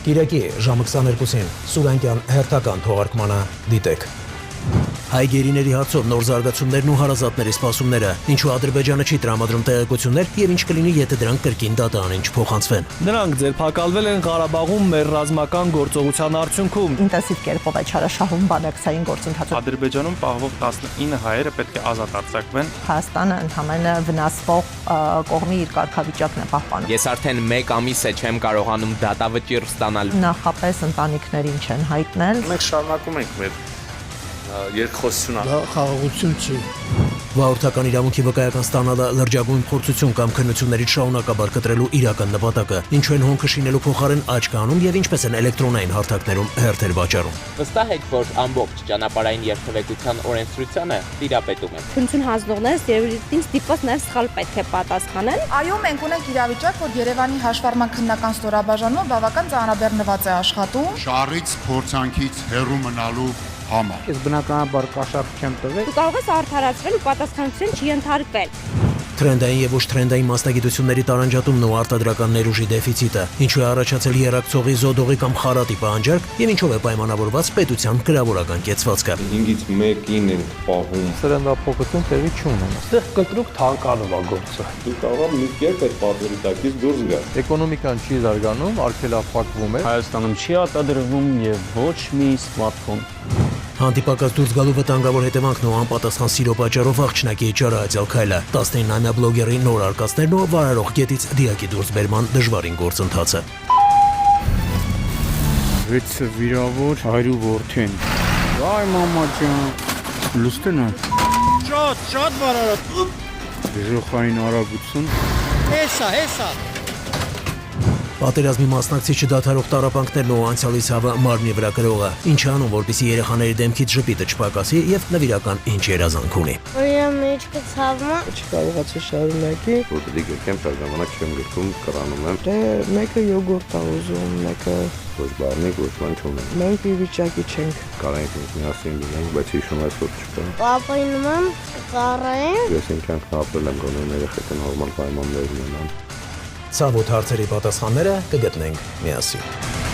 Կիրակի ժամը 22-ին Սուրանկյան հերթական թողարկմանը դիտեք։ Հայ գերիների հարցով նոր զարգացումներն ու հարազատների սպասումները, ինչու Ադրբեջանը չի տրամադրում տեղեկություններ եւ ինչ կլինի, եթե դրանք կրկին դատարանին չփոխանցվեն։ Նրանք ձերբակալվել են Ղարաբաղում մեր ռազմական գործողության արդյունքում։ Ինտենսիվ կերպով է չարաշահում բանակցային գործընթացը։ Ադրբեջանում պահվող 19 հայերը պետք է ազատ արձակվեն։ Հայաստանը ընդհանրապես վնասվող կողմի իր կարգավիճակն է պահպանում։ Ես արդեն 1 ամիս է չեմ կարողանում դատավճիռ ստանալ։ Նախապես ընտանիքներին չեն հայտնել։ Մենք շարունակում ենք մեր երկխոսությունը։ Դա խաղաղություն չի։ Վարորդական իրավունքի վկայական ստանալը լրջագույն փորձություն կամ քննություններից շարունակաբար կտրելու իրական նպատակը, ինչու են հոնքը շինելու փոխարեն աչք անում եւ ինչպես են էլեկտրոնային հարթակներում հերթեր վաճառում։ Վստահ եք, որ ամբողջ ճանապարհային երթևեկության օրենսդրությանը տիրապետում են։ Քննություն հանձնողներս երևույթին ստիպված նաև սխալ պետք է պատասխանեն։ Այո, մենք ունենք իրավիճակ, որ Երևանի հաշվառման քննական ստորաբաժանումը բավական ծանրաբեռնված է աշխատում։ Շարից փորձանքից հեռու մնալու համար։ Ես բնականաբար կաշառք չեմ տվել։ Դու կարող ես արդարացվել ու պատասխանատվության չընդհարկվել։ Թրենդային եւ ոչ թրենդային մասնագիտությունների տարանջատումն ու արտադրական ներուժի դեֆիցիտը, ինչու է առաջացել երակցողի, զոդողի կամ խարատի պահանջարկ եւ ինչով է պայմանավորված պետության գրավորական կեցվածքը։ 5-ից 1-ին են պահում։ Սրանդափոխություն տեղի չունեն։ Այստեղ կտրուկ թանկանում է գործը։ Դու կարող մի կերպ այդ պատերի տակից դուրս գալ։ Էկոնոմիկան չի զարգանում, արգելափակվում է։ Հայաստանում չի արտադրվում եւ ոչ մի սմարթֆոն։ Հանդիպակաց դուրս գալու վտանգավոր հետևանքն ու անպատասխան սիրո պատճառով աղջնակի ճարահացյալ քայլը, 19-ամյա բլոգերի նոր արկածներն ու վարարող գետից դիակի դուրս բերման դժվարին գործընթացը։ 6 վիրավոր, հայրու որդին։ Այ մամա ջան։ Լուստենա։ Շատ վարարած։ Դժոխային արագություն։ Հեսա։ Պատերազմի մասնակցի չդադարող տառապանքներն ու անցյալի ցավը մարմնի վրա գրողը, ինչ անում, որպեսզի երեխաների դեմքից ժպիտը չպակասի եւ նվիրական ինչ երազանք ունի։ Օրինակ մեջքը ցավում է։ Չկարողացա շարունակի։ Որտեղ գրքեմ շատ ժամանակ չեմ գրքում, կրանում եմ։ Դե մեկը յոգուրտ ա ուզում, մեկը Ոչ բառնիկ, ոչ բան չունեմ։ մենք ի վիճակի չենք։ Կարող ենք միասին լինենք, բայց հիշում ես որ չկա։ Պապային նման ծառայեմ։ Ես ինքան ապրել եմ գոնե երեխեքն նորմալ պայմաններ ունենան։ Ցավոտ հարցերի պատասխանները կգտնենք միասին։